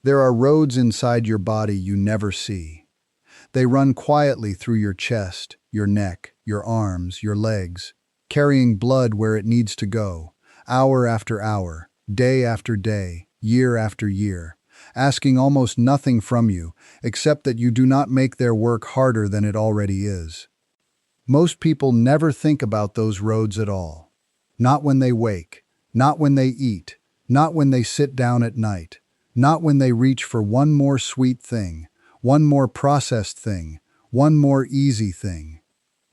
There are roads inside your body you never see. They run quietly through your chest, your neck, your arms, your legs, carrying blood where it needs to go, hour after hour, day after day, year after year, asking almost nothing from you except that you do not make their work harder than it already is. Most people never think about those roads at all. Not when they wake, not when they eat, not when they sit down at night, not when they reach for one more sweet thing, one more processed thing, one more easy thing.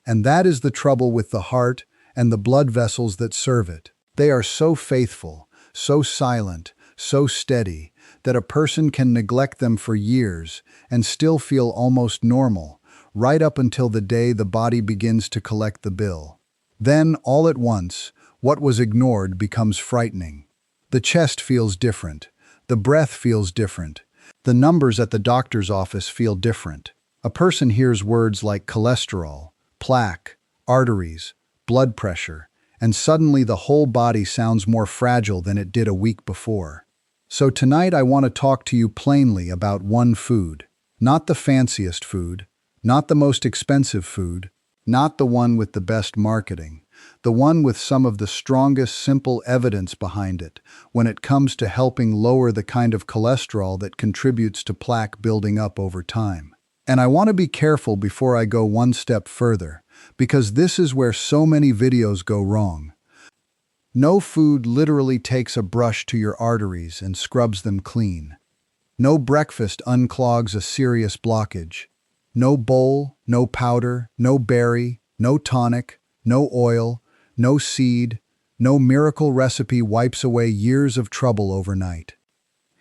And that is the trouble with the heart and the blood vessels that serve it. They are so faithful, so silent, so steady, that a person can neglect them for years and still feel almost normal, right up until the day the body begins to collect the bill. Then, all at once, what was ignored becomes frightening. The chest feels different. The breath feels different. The numbers at the doctor's office feel different. A person hears words like cholesterol, plaque, arteries, blood pressure, and suddenly the whole body sounds more fragile than it did a week before. So tonight I want to talk to you plainly about one food. Not the fanciest food, not the most expensive food, not the one with the best marketing, the one with some of the strongest simple evidence behind it when it comes to helping lower the kind of cholesterol that contributes to plaque building up over time. And I want to be careful before I go one step further, because this is where so many videos go wrong. No food literally takes a brush to your arteries and scrubs them clean. No breakfast unclogs a serious blockage. No bowl, no powder, no berry, no tonic, no oil, no seed, no miracle recipe wipes away years of trouble overnight.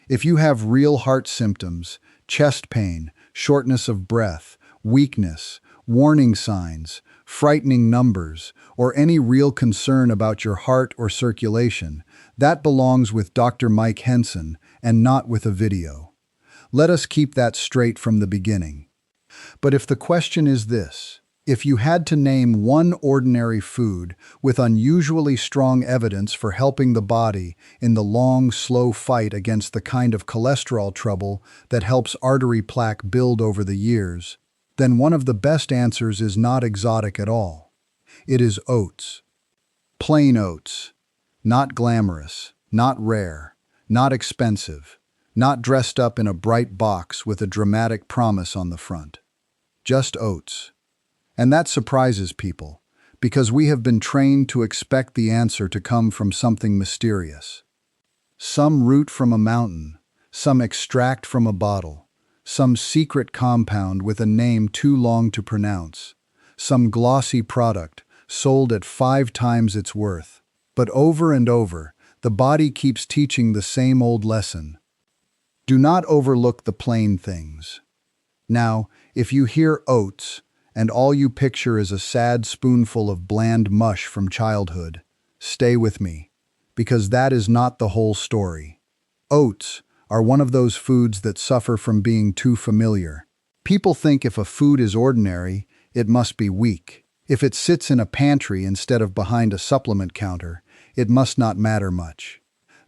If you have real heart symptoms, chest pain, shortness of breath, weakness, warning signs, frightening numbers, or any real concern about your heart or circulation, that belongs with Dr. Mike Henson and not with a video. Let us keep that straight from the beginning. But if the question is this, if you had to name one ordinary food with unusually strong evidence for helping the body in the long, slow fight against the kind of cholesterol trouble that helps artery plaque build over the years, then one of the best answers is not exotic at all. It is oats. Plain oats. Not glamorous, not rare, not expensive, not dressed up in a bright box with a dramatic promise on the front. Just oats. And that surprises people, because we have been trained to expect the answer to come from something mysterious. Some root from a mountain, some extract from a bottle, some secret compound with a name too long to pronounce, some glossy product sold at 5 times its worth. But over and over, the body keeps teaching the same old lesson. Do not overlook the plain things. Now, if you hear oats, and all you picture is a sad spoonful of bland mush from childhood, stay with me, because that is not the whole story. Oats are one of those foods that suffer from being too familiar. People think if a food is ordinary, it must be weak. If it sits in a pantry instead of behind a supplement counter, it must not matter much.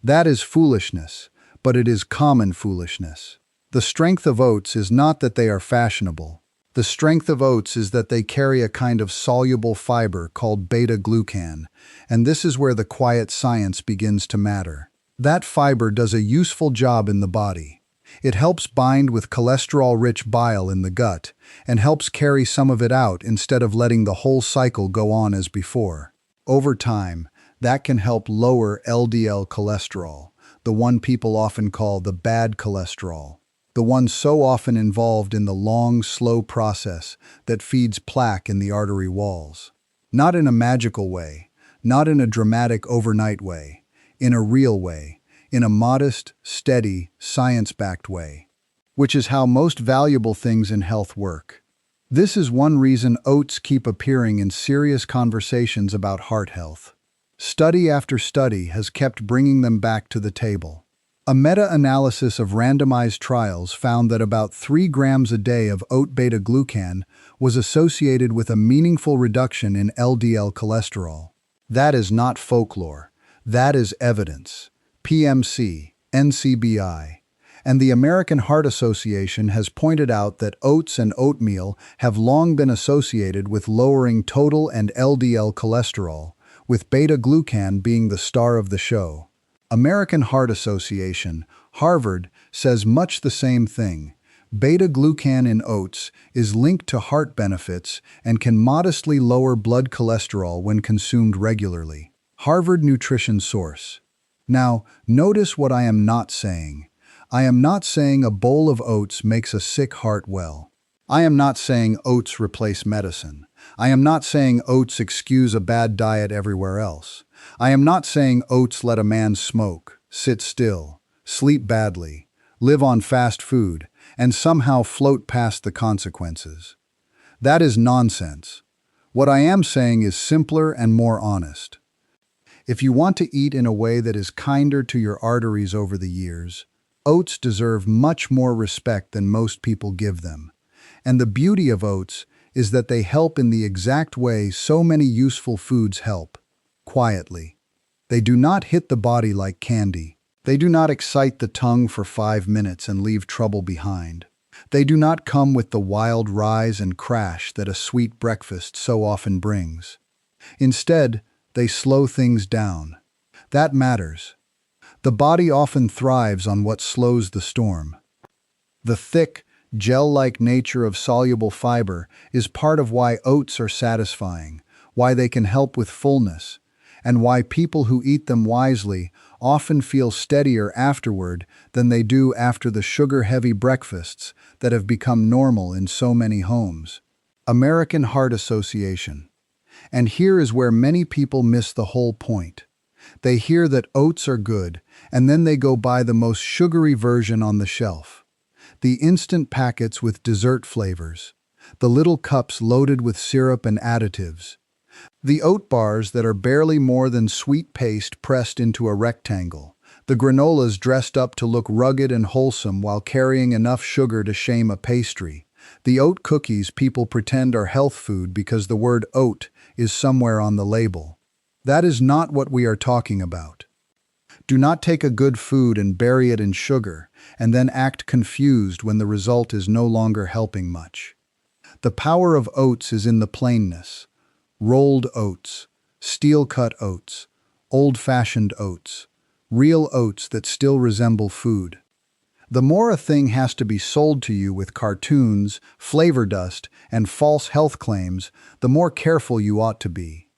That is foolishness, but it is common foolishness. The strength of oats is not that they are fashionable. The strength of oats is that they carry a kind of soluble fiber called beta-glucan, and this is where the quiet science begins to matter. That fiber does a useful job in the body. It helps bind with cholesterol-rich bile in the gut, and helps carry some of it out instead of letting the whole cycle go on as before. Over time, that can help lower LDL cholesterol, the one people often call the bad cholesterol, the one so often involved in the long, slow process that feeds plaque in the artery walls. Not in a magical way, not in a dramatic overnight way, in a real way, in a modest, steady, science-backed way, which is how most valuable things in health work. This is one reason oats keep appearing in serious conversations about heart health. Study after study has kept bringing them back to the table. A meta-analysis of randomized trials found that about 3 grams a day of oat beta-glucan was associated with a meaningful reduction in LDL cholesterol. That is not folklore. That is evidence. PMC, NCBI. And the American Heart Association has pointed out that oats and oatmeal have long been associated with lowering total and LDL cholesterol, with beta-glucan being the star of the show. American Heart Association, Harvard, says much the same thing. Beta-glucan in oats is linked to heart benefits and can modestly lower blood cholesterol when consumed regularly. Harvard Nutrition Source. Now, notice what I am not saying. I am not saying a bowl of oats makes a sick heart well. I am not saying oats replace medicine. I am not saying oats excuse a bad diet everywhere else. I am not saying oats let a man smoke, sit still, sleep badly, live on fast food, and somehow float past the consequences. That is nonsense. What I am saying is simpler and more honest. If you want to eat in a way that is kinder to your arteries over the years, oats deserve much more respect than most people give them. And the beauty of oats is that they help in the exact way so many useful foods help, quietly. They do not hit the body like candy. They do not excite the tongue for 5 minutes and leave trouble behind. They do not come with the wild rise and crash that a sweet breakfast so often brings. Instead, they slow things down. That matters. The body often thrives on what slows the storm. The thick, gel-like nature of soluble fiber is part of why oats are satisfying, why they can help with fullness, and why people who eat them wisely often feel steadier afterward than they do after the sugar-heavy breakfasts that have become normal in so many homes. American Heart Association. And here is where many people miss the whole point. They hear that oats are good, and then they go buy the most sugary version on the shelf. The instant packets with dessert flavors, the little cups loaded with syrup and additives, the oat bars that are barely more than sweet paste pressed into a rectangle, the granolas dressed up to look rugged and wholesome while carrying enough sugar to shame a pastry, the oat cookies people pretend are health food because the word oat is somewhere on the label. That is not what we are talking about. Do not take a good food and bury it in sugar, and then act confused when the result is no longer helping much. The power of oats is in the plainness. Rolled oats, steel-cut oats, old-fashioned oats, real oats that still resemble food. The more a thing has to be sold to you with cartoons, flavor dust, and false health claims, the more careful you ought to be.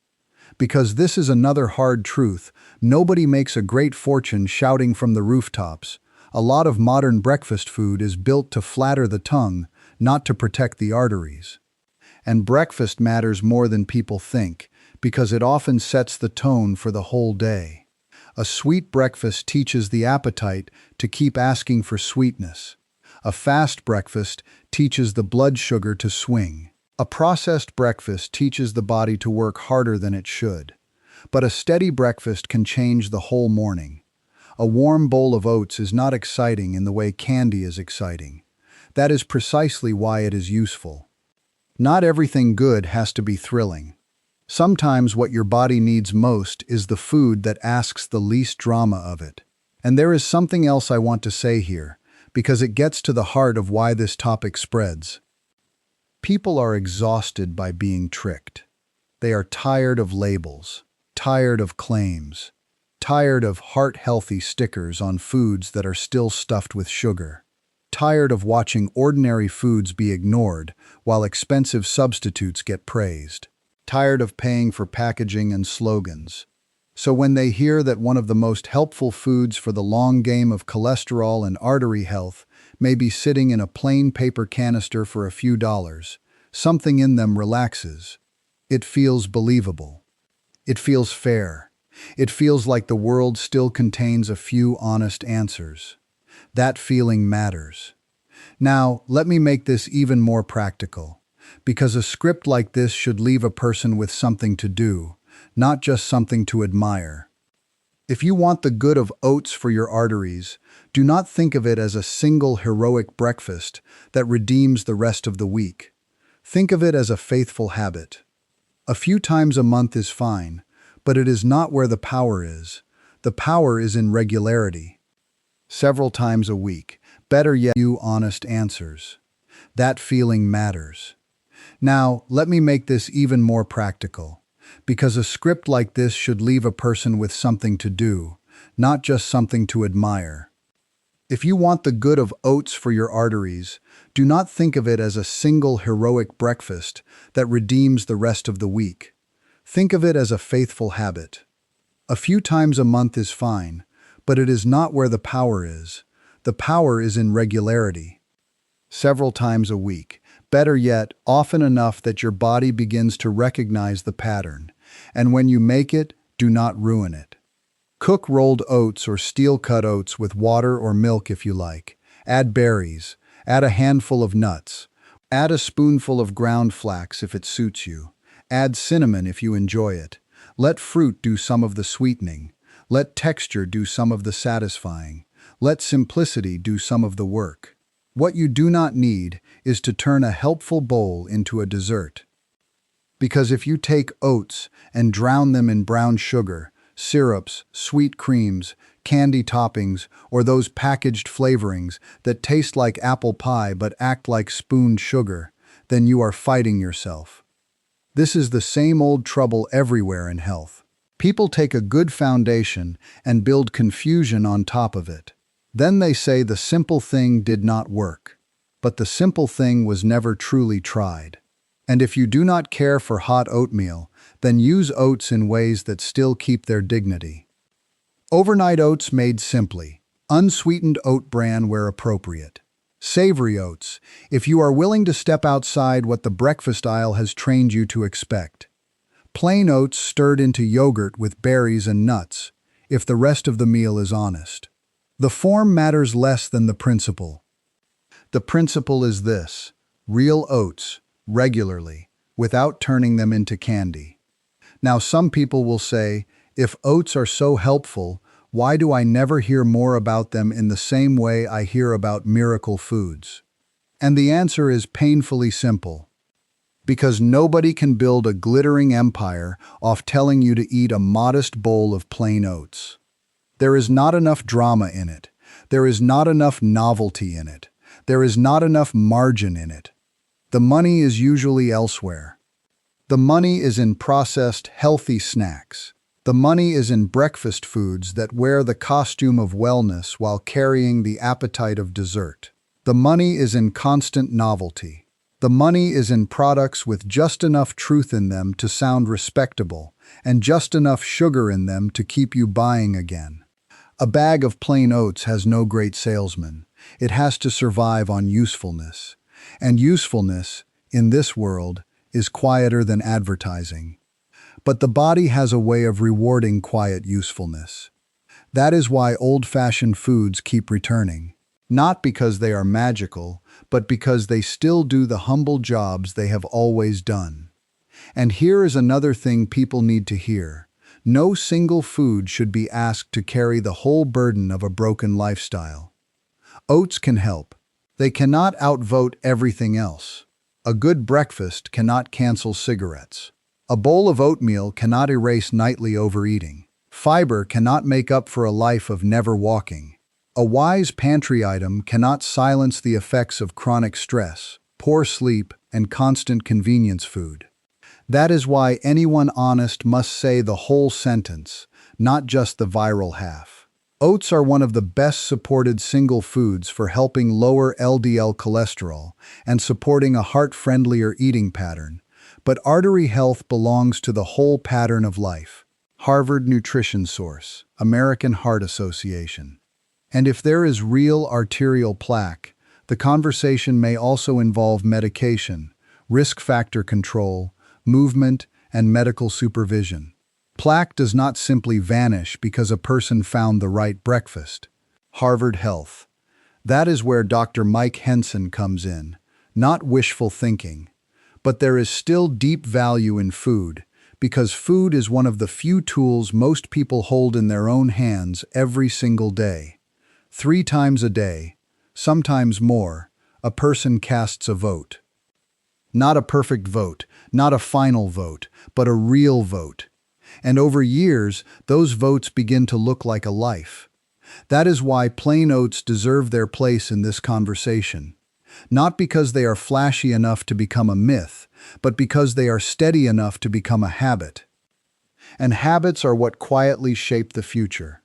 Because this is another hard truth, nobody makes a great fortune shouting from the rooftops. A lot of modern breakfast food is built to flatter the tongue, not to protect the arteries. And breakfast matters more than people think, because it often sets the tone for the whole day. A sweet breakfast teaches the appetite to keep asking for sweetness. A fast breakfast teaches the blood sugar to swing. A processed breakfast teaches the body to work harder than it should. But a steady breakfast can change the whole morning. A warm bowl of oats is not exciting in the way candy is exciting. That is precisely why it is useful. Not everything good has to be thrilling. Sometimes what your body needs most is the food that asks the least drama of it. And there is something else I want to say here, because it gets to the heart of why this topic spreads. People are exhausted by being tricked. They are tired of labels, tired of claims, tired of heart-healthy stickers on foods that are still stuffed with sugar, tired of watching ordinary foods be ignored while expensive substitutes get praised, tired of paying for packaging and slogans. So when they hear that one of the most helpful foods for the long game of cholesterol and artery health may be sitting in a plain paper canister for a few dollars, something in them relaxes. It feels believable. It feels fair. It feels like the world still contains a few honest answers. That feeling matters. Now, let me make this even more practical, because a script like this should leave a person with something to do, not just something to admire. If you want the good of oats for your arteries, do not think of it as a single heroic breakfast that redeems the rest of the week. Think of it as a faithful habit. A few times a month is fine, but it is not where the power is. The power is in regularity. Several times a week, Better yet, you honest answers. That feeling matters. Now, let me make this even more practical, because a script like this should leave a person with something to do, not just something to admire. If you want the good of oats for your arteries, do not think of it as a single heroic breakfast that redeems the rest of the week. Think of it as a faithful habit. A few times a month is fine, but it is not where the power is. The power is in regularity. Several times a week. Better yet, often enough that your body begins to recognize the pattern. And when you make it, do not ruin it. Cook rolled oats or steel-cut oats with water or milk if you like. Add berries. Add a handful of nuts. Add a spoonful of ground flax if it suits you. Add cinnamon if you enjoy it. Let fruit do some of the sweetening. Let texture do some of the satisfying. Let simplicity do some of the work. What you do not need is to turn a helpful bowl into a dessert. Because if you take oats and drown them in brown sugar, syrups, sweet creams, candy toppings, or those packaged flavorings that taste like apple pie but act like spooned sugar, then you are fighting yourself. This is the same old trouble everywhere in health. People take a good foundation and build confusion on top of it. Then they say the simple thing did not work. But the simple thing was never truly tried. And if you do not care for hot oatmeal, then use oats in ways that still keep their dignity. Overnight oats made simply. Unsweetened oat bran where appropriate. Savory oats, if you are willing to step outside what the breakfast aisle has trained you to expect. Plain oats stirred into yogurt with berries and nuts, if the rest of the meal is honest. The form matters less than the principle. The principle is this: real oats, regularly, without turning them into candy. Now some people will say, if oats are so helpful, why do I never hear more about them in the same way I hear about miracle foods? And the answer is painfully simple. Because nobody can build a glittering empire off telling you to eat a modest bowl of plain oats. There is not enough drama in it. There is not enough novelty in it. There is not enough margin in it. The money is usually elsewhere. The money is in processed, healthy snacks. The money is in breakfast foods that wear the costume of wellness while carrying the appetite of dessert. The money is in constant novelty. The money is in products with just enough truth in them to sound respectable, and just enough sugar in them to keep you buying again. A bag of plain oats has no great salesman. It has to survive on usefulness. And usefulness, in this world, is quieter than advertising. But the body has a way of rewarding quiet usefulness. That is why old-fashioned foods keep returning. Not because they are magical, but because they still do the humble jobs they have always done. And here is another thing people need to hear. No single food should be asked to carry the whole burden of a broken lifestyle. Oats can help. They cannot outvote everything else. A good breakfast cannot cancel cigarettes. A bowl of oatmeal cannot erase nightly overeating. Fiber cannot make up for a life of never walking. A wise pantry item cannot silence the effects of chronic stress, poor sleep, and constant convenience food. That is why anyone honest must say the whole sentence, not just the viral half. Oats are one of the best supported single foods for helping lower LDL cholesterol and supporting a heart-friendlier eating pattern, but artery health belongs to the whole pattern of life. Harvard Nutrition Source, American Heart Association. And if there is real arterial plaque, the conversation may also involve medication, risk factor control, movement, and medical supervision. Plaque does not simply vanish because a person found the right breakfast. Harvard Health. That is where Dr. Mike Henson comes in. Not wishful thinking. But there is still deep value in food, because food is one of the few tools most people hold in their own hands every single day. 3 times a day, sometimes more, a person casts a vote. Not a perfect vote, not a final vote, but a real vote. And over years, those votes begin to look like a life. That is why plain oats deserve their place in this conversation. Not because they are flashy enough to become a myth, but because they are steady enough to become a habit. And habits are what quietly shape the future.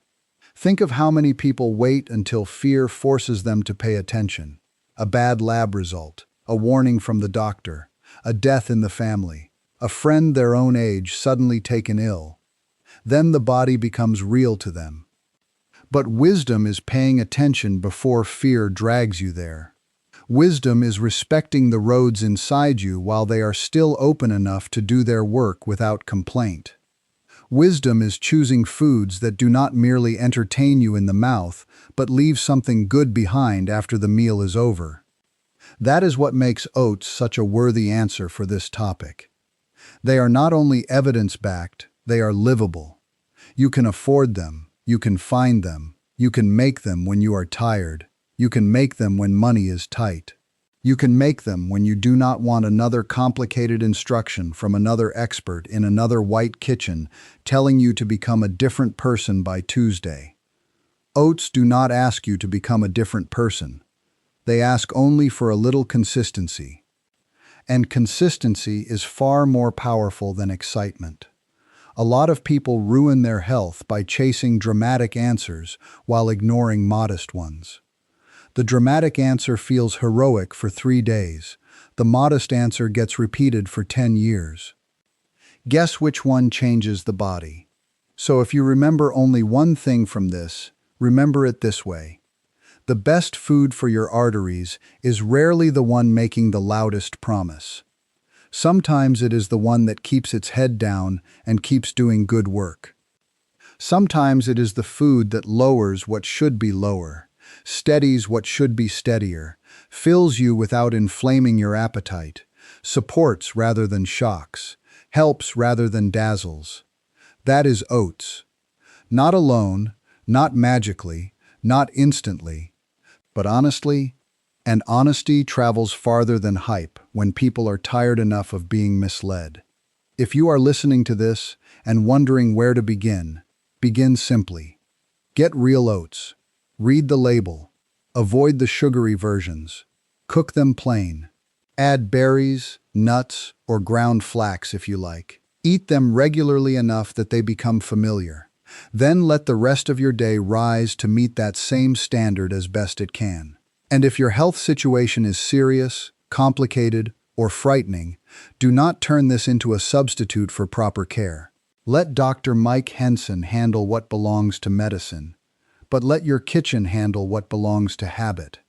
Think of how many people wait until fear forces them to pay attention. A bad lab result, a warning from the doctor, a death in the family, a friend their own age suddenly taken ill. Then the body becomes real to them. But wisdom is paying attention before fear drags you there. Wisdom is respecting the roads inside you while they are still open enough to do their work without complaint. Wisdom is choosing foods that do not merely entertain you in the mouth, but leave something good behind after the meal is over. That is what makes oats such a worthy answer for this topic. They are not only evidence-backed, they are livable. You can afford them, you can find them, you can make them when you are tired, you can make them when money is tight. You can make them when you do not want another complicated instruction from another expert in another white kitchen telling you to become a different person by Tuesday. Oats do not ask you to become a different person. They ask only for a little consistency. And consistency is far more powerful than excitement. A lot of people ruin their health by chasing dramatic answers while ignoring modest ones. The dramatic answer feels heroic for 3 days. The modest answer gets repeated for 10 years. Guess which one changes the body? So if you remember only one thing from this, remember it this way. The best food for your arteries is rarely the one making the loudest promise. Sometimes it is the one that keeps its head down and keeps doing good work. Sometimes it is the food that lowers what should be lower, steadies what should be steadier, fills you without inflaming your appetite, supports rather than shocks, helps rather than dazzles. That is oats. Not alone, not magically, not instantly, but honestly, and honesty travels farther than hype when people are tired enough of being misled. If you are listening to this and wondering where to begin, begin simply. Get real oats. Read the label. Avoid the sugary versions. Cook them plain. Add berries, nuts, or ground flax if you like. Eat them regularly enough that they become familiar. Then let the rest of your day rise to meet that same standard as best it can. And if your health situation is serious, complicated, or frightening, do not turn this into a substitute for proper care. Let Dr. Mike Henson handle what belongs to medicine, but let your kitchen handle what belongs to habit.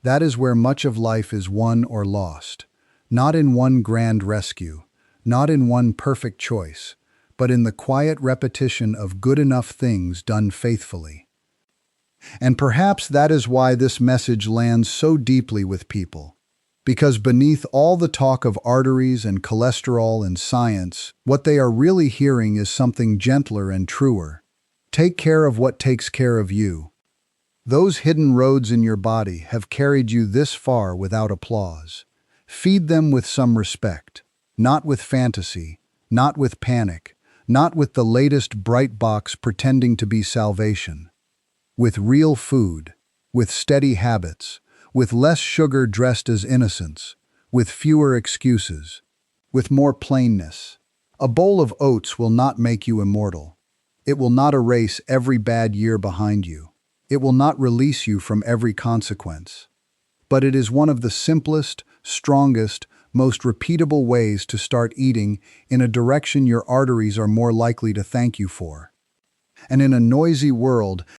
That is where much of life is won or lost, not in one grand rescue, not in one perfect choice, but in the quiet repetition of good enough things done faithfully. And perhaps that is why this message lands so deeply with people. Because beneath all the talk of arteries and cholesterol and science, what they are really hearing is something gentler and truer. Take care of what takes care of you. Those hidden roads in your body have carried you this far without applause. Feed them with some respect, not with fantasy, not with panic, not with the latest bright box pretending to be salvation. With real food, with steady habits, with less sugar dressed as innocence, with fewer excuses, with more plainness. A bowl of oats will not make you immortal. It will not erase every bad year behind you. It will not release you from every consequence. But it is one of the simplest, strongest, most repeatable ways to start eating in a direction your arteries are more likely to thank you for. And in a noisy world